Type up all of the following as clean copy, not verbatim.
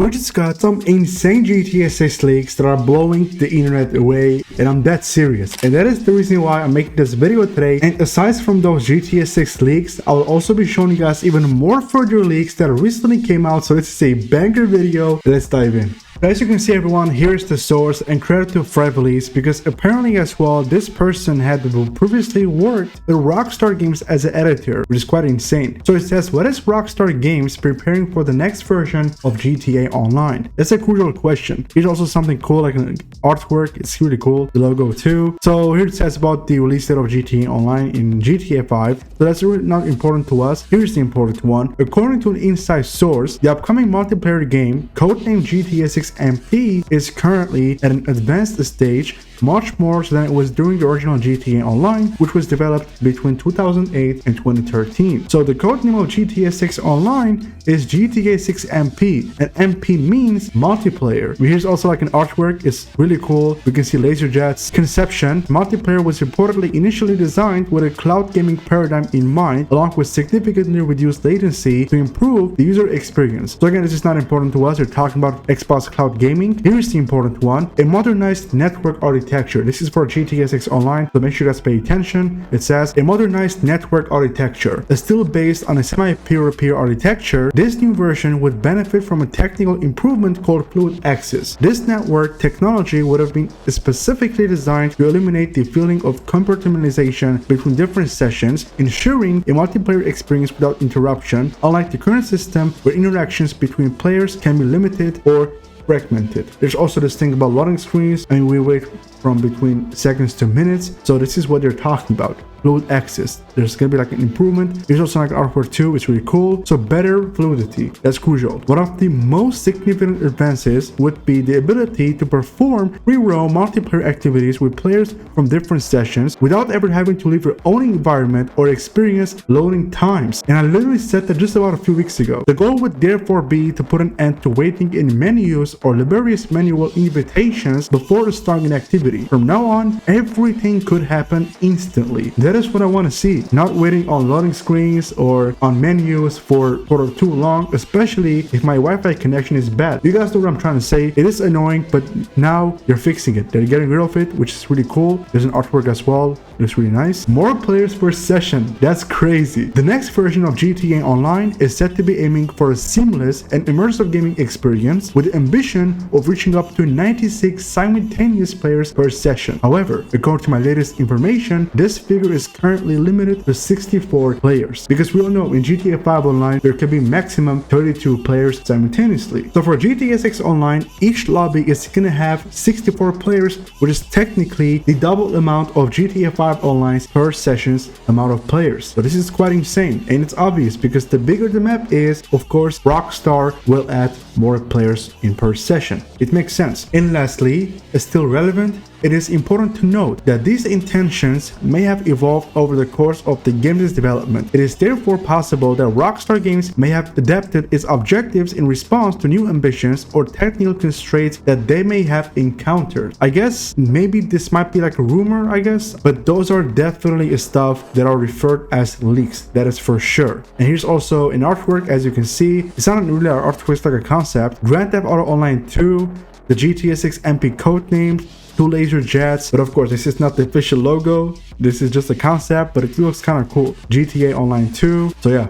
We just got some insane GTA 6 leaks that are blowing the internet away, and I'm that serious. And that is the reason why I'm making this video today. And aside from those GTA 6 leaks, I will also be showing you guys even more further leaks that recently came out. So this is a banger video. Let's dive in. As you can see, everyone, here's the source, and credit to Fred because apparently as well, this person had previously worked at Rockstar Games as an editor, which is quite insane. So it says, what is Rockstar Games preparing for the next version of GTA Online? That's a crucial question. Here's also something cool, like an artwork. It's really cool, the logo too. So here it says about the release date of GTA Online in GTA 5. So that's really not important to us. Here's the important one. According to an inside source, the upcoming multiplayer game, codenamed GTA 6 MP, is currently at an advanced stage, much more so than it was during the original GTA Online, which was developed between 2008 and 2013. So the codename of GTA 6 Online is GTA 6 MP, and MP means multiplayer. Here's also like an artwork. It's really cool. We can see LaserJet's conception. Multiplayer was reportedly initially designed with a cloud gaming paradigm in mind, along with significantly reduced latency to improve the user experience. So again, this is not important to us. We're talking about Xbox Cloud Gaming. Here's the important one: a modernized network architecture. This is for GTA 6 Online, so make sure you guys pay attention. It says a modernized network architecture is still based on a semi-peer-to-peer architecture. This new version would benefit from a technical improvement called Fluid Access. This network technology would have been specifically designed to eliminate the feeling of compartmentalization between different sessions, ensuring a multiplayer experience without interruption, unlike the current system where interactions between players can be limited or fragmented. There's also this thing about loading screens, and we wait from between seconds to minutes. So this is what they're talking about. Fluid access. There's gonna be like an improvement. There's also like artwork too. It's really cool. So better fluidity. That's crucial. One of the most significant advances would be the ability to perform free roam multiplayer activities with players from different sessions without ever having to leave your own environment or experience loading times. And I literally said that just about a few weeks ago. The goal would therefore be to put an end to waiting in menus or laborious manual invitations before starting an activity. From now on, everything could happen instantly. That is what I want to see. Not waiting on loading screens or on menus for too long, especially if my Wi-Fi connection is bad. You guys know what I'm trying to say. It is annoying, but now they're fixing it. They're getting rid of it, which is really cool. There's an artwork as well. It's really nice. More players per session. That's crazy. The next version of GTA Online is set to be aiming for a seamless and immersive gaming experience with the ambition of reaching up to 96 simultaneous players per session. However, according to my latest information, this figure is currently limited to 64 players, because we all know in GTA 5 Online there can be maximum 32 players simultaneously. So for GTA 6 Online, each lobby is gonna have 64 players, which is technically the double amount of GTA 5 Online's per session's amount of players. So this is quite insane, and it's obvious because the bigger the map is, of course, Rockstar will add more players in per session. It makes sense. And lastly, still relevant, it is important to note that these intentions may have evolved over the course of the game's development. It is therefore possible that Rockstar Games may have adapted its objectives in response to new ambitions or technical constraints that they may have encountered. I guess maybe this might be like a rumor, I guess, but those are definitely stuff that are referred as leaks. That is for sure. And here's also an artwork. As you can see, it's not really an artwork, it's like a concept. Grand Theft Auto Online 2, the GTA 6 MP codename, 2 LaserJets, but of course this is not the official logo. This is just a concept, but it looks kind of cool. GTA Online 2. So yeah,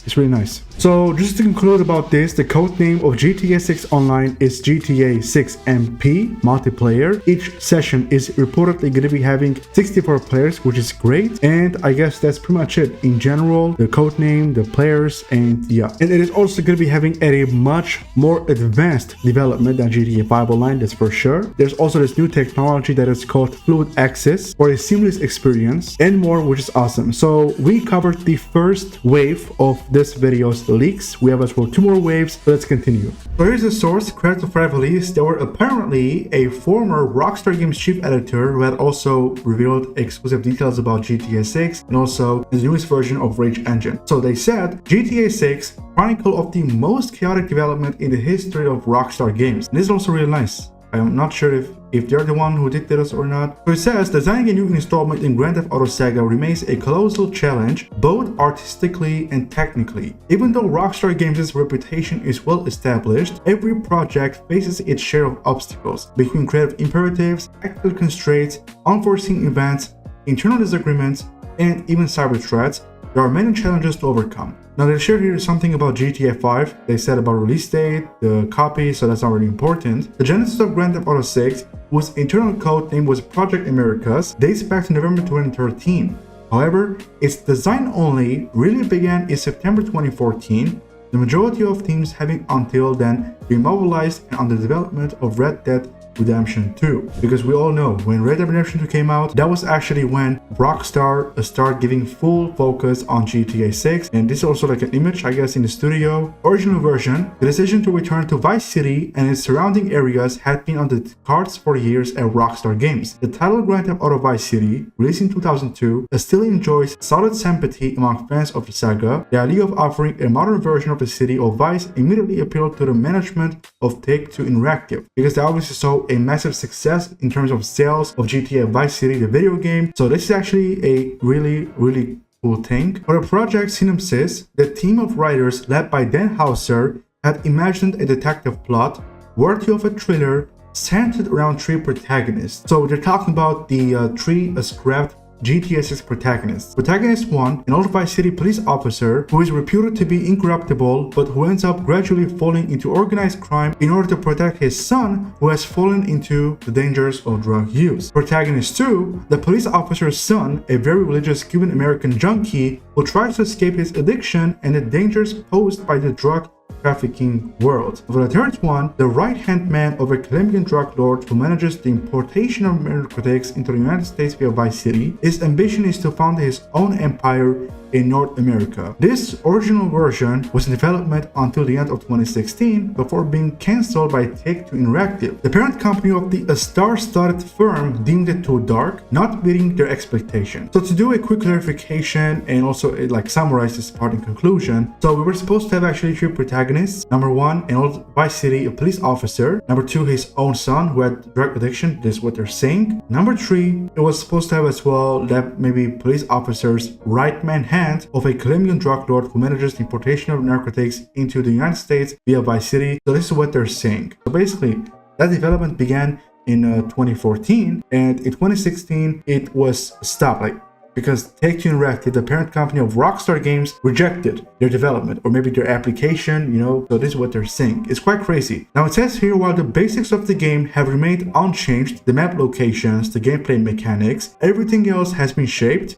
it's really nice. So just to conclude about this, the codename of GTA 6 Online is GTA 6 MP multiplayer. Each session is reportedly going to be having 64 players, which is great. And I guess that's pretty much it in general. The codename, the players, and yeah. And it is also going to be having a much more advanced development than GTA 5 Online, that's for sure. There's also this new technology that is called Fluid Access for a seamless experience and more, which is awesome. So we covered the first wave of this video's leaks. We have as well 2 more waves, so let's continue. So here's the source. Credit to Fred. There were apparently a former Rockstar Games chief editor who had also revealed exclusive details about GTA 6 and also the newest version of Rage Engine. So they said GTA 6 chronicle of the most chaotic development in the history of Rockstar Games. And this is also really nice. I'm not sure if they're the one who did this or not. So it says, designing a new installment in Grand Theft Auto Saga remains a colossal challenge, both artistically and technically. Even though Rockstar Games' reputation is well established, every project faces its share of obstacles, between creative imperatives, technical constraints, unforeseen events, internal disagreements, and even cyber threats. There are many challenges to overcome. Now they shared here something about GTA 5. They said about release date, the copy, so that's not really important. The genesis of Grand Theft Auto 6, whose internal code name was Project Americas, dates back to November 2013. However, its design only really began in September 2014, the majority of teams having until then been mobilized and on the development of Red Dead Redemption 2. Because we all know when Red Dead Redemption 2 came out, that was actually when Rockstar started giving full focus on GTA 6, and this is also like an image I guess in the studio. Original version, the decision to return to Vice City and its surrounding areas had been on the cards for years at Rockstar Games. The title Grand Theft Auto Vice City, released in 2002, still enjoys solid sympathy among fans of the saga. The idea of offering a modern version of the city of Vice immediately appealed to the management of Take-Two Interactive, because they obviously saw a massive success in terms of sales of GTA Vice City, the video game. So this is actually a really cool thing. For the project synopsis, the team of writers led by Dan Houser had imagined a detective plot worthy of a thriller centered around three protagonists. So they're talking about the three scrapped GTA 6 protagonists. Protagonist 1, an old Vice City police officer who is reputed to be incorruptible but who ends up gradually falling into organized crime in order to protect his son who has fallen into the dangers of drug use. Protagonist 2, the police officer's son, a very religious Cuban American junkie who tries to escape his addiction and the dangers posed by the drug trafficking world. For the third one, the right-hand man of a Colombian drug lord who manages the importation of narcotics into the United States via Vice City. His ambition is to found his own empire in North America. This original version was in development until the end of 2016 before being cancelled by Take-Two Interactive. The parent company of the star-studded firm deemed it too dark, not meeting their expectations. So to do a quick clarification and also summarize this part in conclusion, so we were supposed to have actually three protagonists. Number 1, an old Vice City police officer. Number 2, his own son who had drug addiction. This is what they're saying. Number 3, it was supposed to have as well that maybe police officer's right-man hand of a Colombian drug lord who manages the importation of narcotics into the United States via Vice City. So this is what they're saying. So basically, that development began in 2014, and in 2016 it was stopped. Because Take-Two Interactive, the parent company of Rockstar Games, rejected their development or maybe their application, so this is what they're saying. It's quite crazy. Now it says here, while the basics of the game have remained unchanged, the map locations, the gameplay mechanics, everything else has been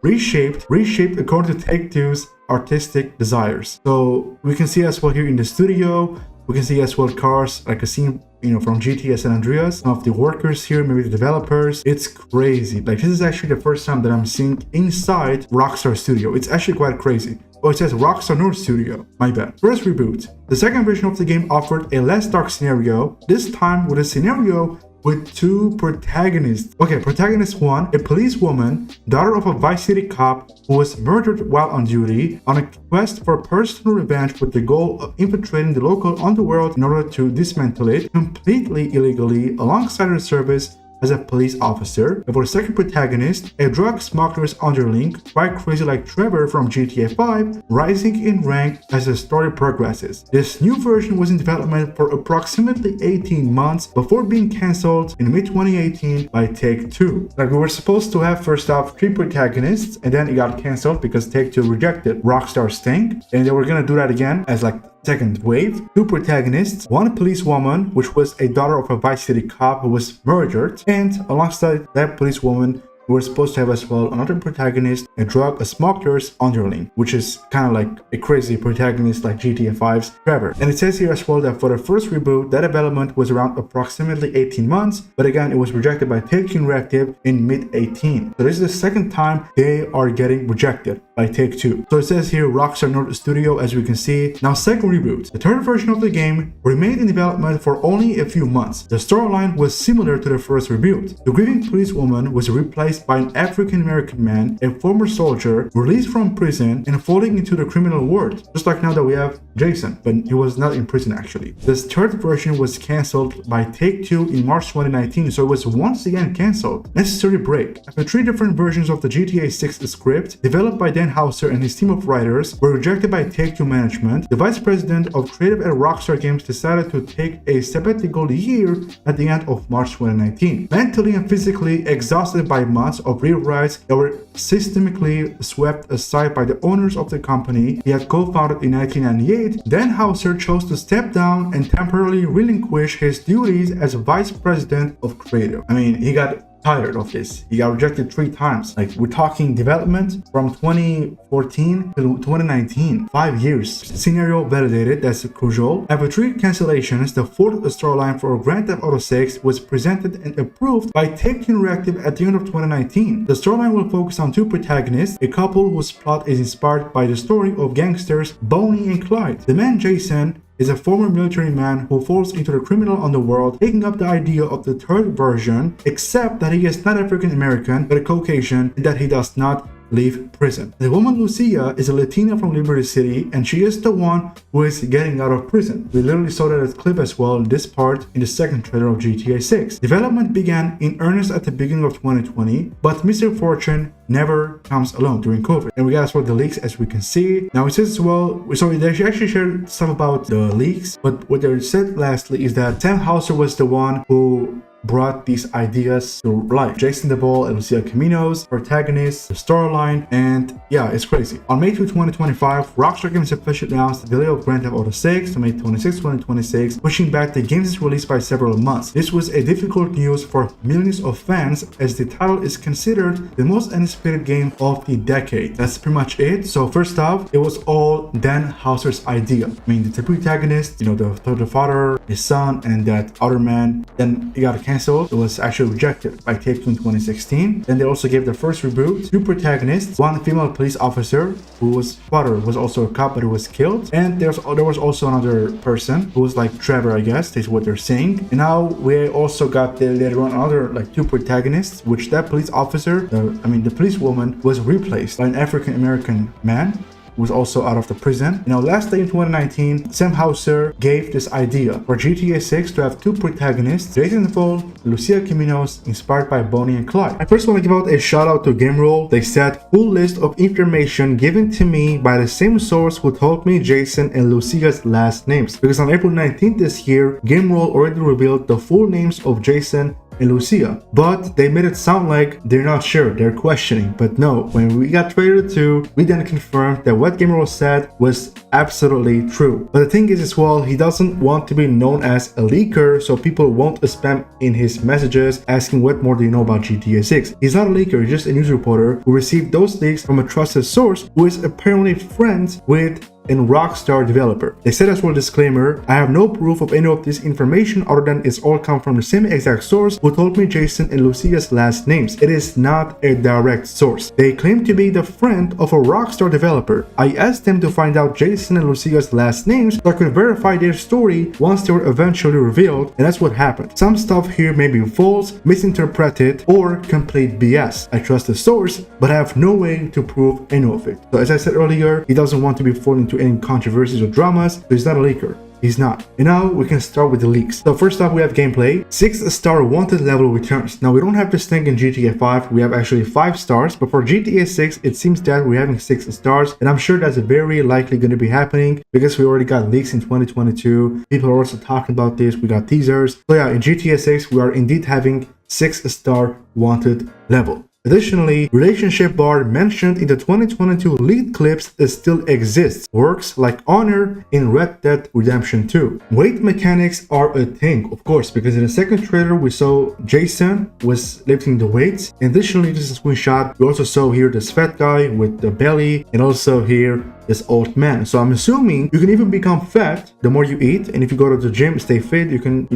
reshaped according to Take-Two's artistic desires. So we can see as well here in the studio, we can see as well cars, like a scene from GTA San Andreas, some of the workers here, maybe the developers. It's crazy. This is actually the first time that I'm seeing inside Rockstar Studio. It's actually quite crazy. Oh, it says Rockstar North Studio. My bad. First reboot. The second version of the game offered a less dark scenario, this time with a scenario with two protagonists. Okay, protagonist 1, a policewoman, daughter of a Vice City cop who was murdered while on duty, on a quest for personal revenge with the goal of infiltrating the local underworld in order to dismantle it completely illegally alongside her service as a police officer. And for the second protagonist, a drug smuggler's underling, quite crazy like Trevor from GTA 5, rising in rank as the story progresses. This new version was in development for approximately 18 months before being cancelled in mid-2018 by Take-Two. We were supposed to have first off 3 protagonists, and then it got cancelled because Take-Two rejected Rockstar's thing, and they were gonna do that again as second wave. 2 protagonists, 1 policewoman, which was a daughter of a Vice City cop who was murdered, and alongside that policewoman, we were supposed to have as well another protagonist, a drug smuggler's underling, which is kind of like a crazy protagonist like GTA 5's Trevor. And it says here as well that for the first reboot, that development was around approximately 18 months, but again, it was rejected by Take-Two Interactive in mid-18. So this is the second time they are getting rejected by Take-Two. So it says here Rockstar North Studio, as we can see. Now, second reboot. The third version of the game remained in development for only a few months. The storyline was similar to the first reboot. The grieving policewoman was replaced by an African-American man, a former soldier, released from prison and falling into the criminal world. Just like now that we have Jason, but he was not in prison actually. This third version was cancelled by Take-Two in March 2019, so it was once again cancelled. Necessary break. After 3 different versions of the GTA 6 script, developed by Dan Houser and his team of writers, were rejected by Take-Two management, the vice president of creative at Rockstar Games decided to take a sabbatical year at the end of March 2019. Mentally and physically exhausted by months of rewrites that were systemically swept aside by the owners of the company he had co-founded in 1998, Dan Houser chose to step down and temporarily relinquish his duties as vice president of creative. I mean, he got tired of this. He got rejected 3 times. Like, we're talking development from 2014 to 2019, 5 years. Scenario validated, that's crucial. After 3 cancellations, the 4th storyline for Grand Theft Auto 6 was presented and approved by Take-Two Interactive at the end of 2019. The storyline will focus on 2 protagonists, a couple whose plot is inspired by the story of gangsters Bonnie and Clyde. The man Jason is a former military man who falls into the criminal underworld, taking up the idea of the third version, except that he is not African American but a Caucasian and that he does not leave prison. The woman Lucia is a Latina from Liberty City, and she is the one who is getting out of prison. We literally saw that clip as well, this part in the second trailer of GTA 6. Development began in earnest at the beginning of 2020, but Mr. Fortune never comes alone during COVID. And we got as well the leaks, as we can see. Now it says as well, so they actually shared some about the leaks, but what they said lastly is that Sam Houser was the one who brought these ideas to life. Jason DeBall and Lucia Caminos, protagonists, the storyline, and yeah, it's crazy. On May 2, 2025, Rockstar Games officially announced the delay of Grand Theft Auto 6 to May 26, 2026, pushing back the game's release by several months. This was a difficult news for millions of fans, as the title is considered the most anticipated game of the decade. That's pretty much it. So first off, it was all Dan Houser's idea. I mean, the two protagonists, you know, the father, his son, and that other man, then he got cancelled. It was actually rejected by Take-Two in 2016. Then they also gave the first reboot 2 protagonists, 1 female police officer whose father was also a cop but who was killed, and there was also another person who was like Trevor, I guess is what they're saying. And now we also got later on other like 2 protagonists, which that police officer, the police woman, was replaced by an African American man was also out of the prison. Now, lastly in 2019, Sam Houser gave this idea for GTA 6 to have 2 protagonists, Jason DePaul, Lucia Caminos, inspired by Bonnie and Clyde. I first want to give out a shout out to GameRoll. They said, full list of information given to me by the same source who told me Jason and Lucia's last names. Because on April 19th this year, GameRoll already revealed the full names of Jason and Lucia, but they made it sound like they're not sure, they're questioning. But no, when we got trailer 2, we then confirmed that what GameRoll said was absolutely true. But the thing is as well, he doesn't want to be known as a leaker, so people won't spam in his messages asking what more do you know about GTA 6. He's not a leaker, he's just a news reporter who received those leaks from a trusted source who is apparently friends with and Rockstar developer. They said as well, disclaimer, I have no proof of any of this information other than it's all come from the same exact source who told me Jason and Lucia's last names. It is not a direct source. They claim to be the friend of a Rockstar developer. I asked them to find out Jason and Lucia's last names so I could verify their story once they were eventually revealed, and that's what happened. Some stuff here may be false, misinterpreted, or complete BS. I trust the source, but I have no way to prove any of it. So as I said earlier, he doesn't want to be falling into any controversies or dramas, so he's not a leaker. He's not. And now we can start with the leaks. So first up, we have gameplay. 6-star wanted level returns. Now we don't have this thing in GTA 5. We have actually 5 stars, but for GTA 6, it seems that we're having 6 stars, and I'm sure that's very likely going to be happening because we already got leaks in 2022. People are also talking about this. We got teasers. So yeah, in GTA 6, we are indeed having 6-star wanted level. Additionally, relationship bar mentioned in the 2022 leaked clips still exists. Works like Honor in Red Dead Redemption 2. Weight mechanics are a thing, of course, because in the second trailer we saw Jason was lifting the weights. Additionally, this is a screenshot. We also saw here this fat guy with the belly, and also here this old man. So I'm assuming you can even become fat the more you eat, and if you go to the gym, stay fit, you can,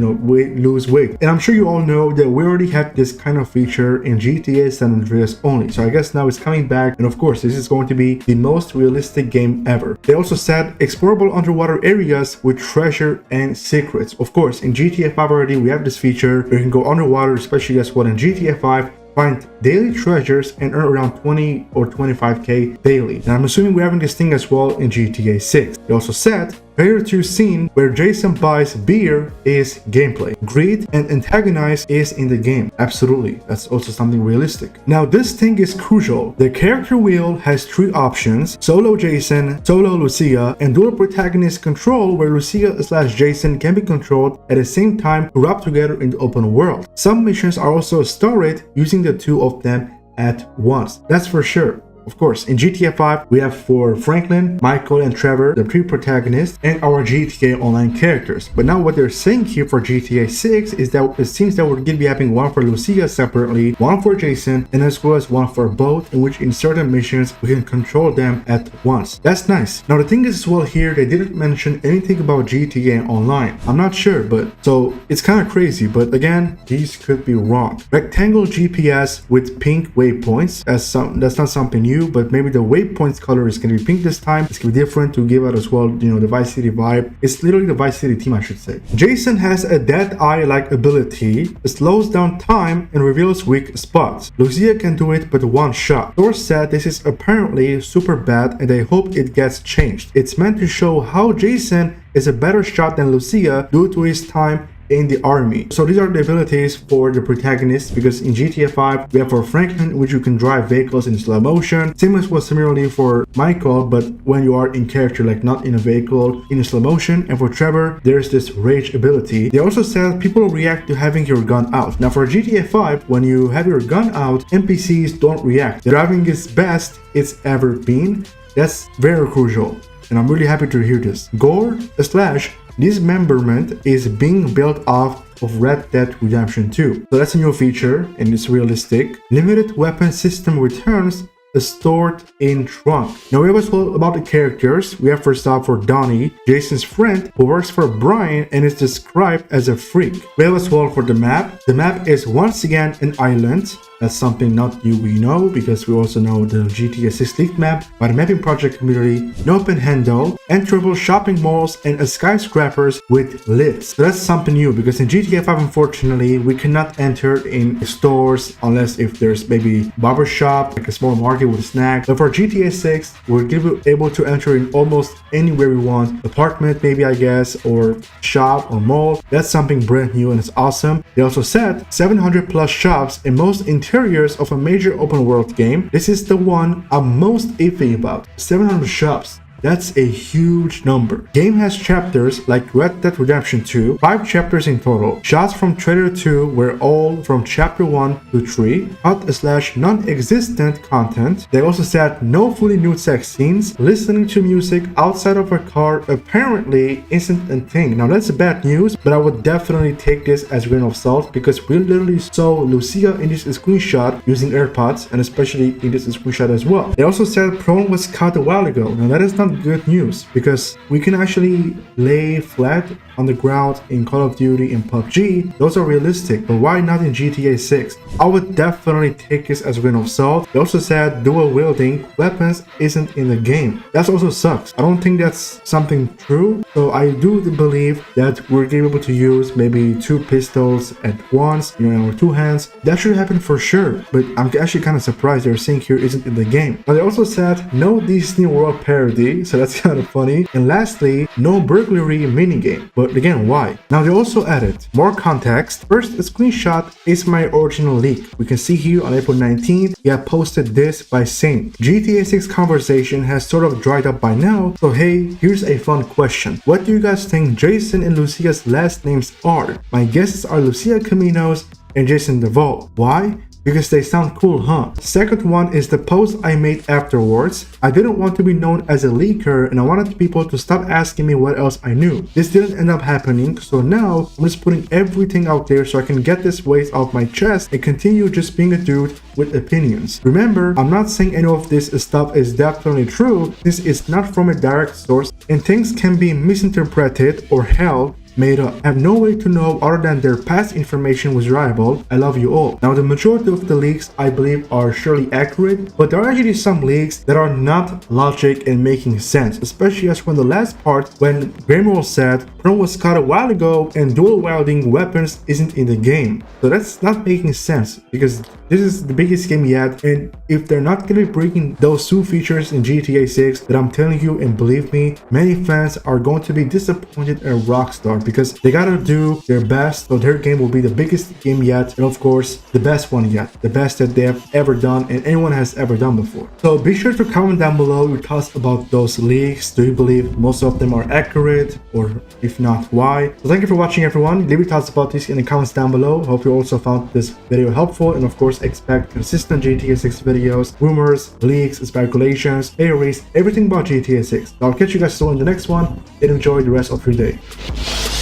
lose weight. And I'm sure you all know that we already had this kind of feature in GTA San Andreas only. So I guess now it's coming back, and of course, this is going to be the most realistic game ever. They also said explorable underwater areas with treasure and secrets. Of course, in GTA 5 already, we have this feature where you can go underwater, especially guess what, in GTA 5, find daily treasures and earn around 20 or 25k daily. And I'm assuming we're having this thing as well in GTA 6. They also said Trailer 2 scene where Jason buys beer is gameplay. Greed and antagonize is in the game. Absolutely, that's also something realistic. Now this thing is crucial. The character wheel has 3 options: solo Jason, solo Lucia, and dual protagonist control, where Lucia/Jason can be controlled at the same time to rub together in the open world. Some missions are also started using the 2 of them at once. That's for sure. Of course, in GTA 5, we have for Franklin, Michael, and Trevor, the 3 protagonists, and our GTA Online characters. But now what they're saying here for GTA 6 is that it seems that we're going to be having one for Lucia separately, one for Jason, and as well as one for both, in which in certain missions, we can control them at once. That's nice. Now the thing is as well here, they didn't mention anything about GTA Online. I'm not sure, but so it's kind of crazy, but again, these could be wrong. Rectangle GPS with pink waypoints, that's not something new, but maybe the waypoints color is going to be pink this time. It's going to be different to give out as well, the Vice City vibe. It's literally the Vice City team, I should say. Jason has a dead eye-like ability. It slows down time and reveals weak spots. Lucia can do it but one shot. Source said this is apparently super bad and they hope it gets changed. It's meant to show how Jason is a better shot than Lucia due to his time in the army. So these are the abilities for the protagonists, because in GTA 5 we have for Franklin, which you can drive vehicles in slow motion. Same as was similarly for Michael, but when you are in character, like not in a vehicle, in slow motion. And for Trevor, there's this rage ability. They also said people react to having your gun out. Now for GTA 5, when you have your gun out, NPCs don't react. The driving is best it's ever been. That's very crucial, and I'm really happy to hear this. Gore / dismemberment is being built off of Red Dead Redemption 2. So that's a new feature and it's realistic. Limited weapon system returns stored in trunk. Now we have as well about the characters. We have first off for Donnie, Jason's friend who works for Brian and is described as a freak. We have as well for the map. The map is once again an island. That's something not new we know, because we also know the GTA 6 leaked map by the mapping project community. No panhandle, enterable shopping malls, and a skyscrapers with lifts. So that's something new, because in GTA 5 unfortunately we cannot enter in stores unless if there's maybe barbershop, like a small market with snacks. But for GTA 6 we're able to enter in almost anywhere we want. Apartment maybe, I guess, or shop or mall. That's something brand new and it's awesome. They also said 700 plus shops in most interiors of a major open world game. This is the one I'm most iffy about. 700 shops. That's a huge number. Game has chapters like Red Dead Redemption 2, 5 chapters in total. Shots from Trailer 2 were all from chapter 1 to 3, hot / non-existent content. They also said no fully nude sex scenes. Listening to music outside of a car apparently isn't a thing. Now that's bad news, but I would definitely take this as a grain of salt, because we literally saw Lucia in this screenshot using AirPods, and especially in this screenshot as well. They also said Prone was cut a while ago. Now that is not good news, because we can actually lay flat on the ground in Call of Duty and PUBG. Those are realistic, but why not in GTA 6? I would definitely take this as a grain of salt. They also said dual wielding weapons isn't in the game. That also sucks. I don't think that's something true. So I do believe that we're able to use maybe 2 pistols at once, or 2 hands. That should happen for sure, but I'm actually kind of surprised they're saying here isn't in the game. But they also said no Disney World parody, so that's kind of funny. And lastly, no burglary minigame. But again, why? Now they also added more context. First, a screenshot is my original leak. We can see here on April 19th, he had posted this by saying, GTA 6 conversation has sort of dried up by now, so hey, here's a fun question. What do you guys think Jason and Lucia's last names are? My guesses are Lucia Caminos and Jason DeVault. Why? because they sound cool, huh? Second one is the post I made afterwards. I didn't want to be known as a leaker and I wanted people to stop asking me what else I knew. This didn't end up happening, so now I'm just putting everything out there so I can get this weight off my chest and continue just being a dude with opinions. Remember, I'm not saying any of this stuff is definitely true. This is not from a direct source and things can be misinterpreted or hell made up. I have no way to know other than their past information was reliable. I love you all. Now the majority of the leaks I believe are surely accurate, but there are actually some leaks that are not logic and making sense, especially as when the last part when Grimoire said Chrome was cut a while ago and dual wielding weapons isn't in the game. So that's not making sense because this is the biggest game yet, and if they're not gonna be bringing those two features in GTA 6 that I'm telling you, and believe me, many fans are going to be disappointed at Rockstar because they gotta do their best so their game will be the biggest game yet, and of course the best one yet, the best that they have ever done and anyone has ever done before. So be sure to comment down below your thoughts about those leaks. Do you believe most of them are accurate, or if not, why? So thank you for watching everyone. Leave your thoughts about this in the comments down below. Hope you also found this video helpful, and of course expect consistent GTA 6 videos, rumors, leaks, speculations, theories, everything about GTA 6. I'll catch you guys all in the next one and enjoy the rest of your day.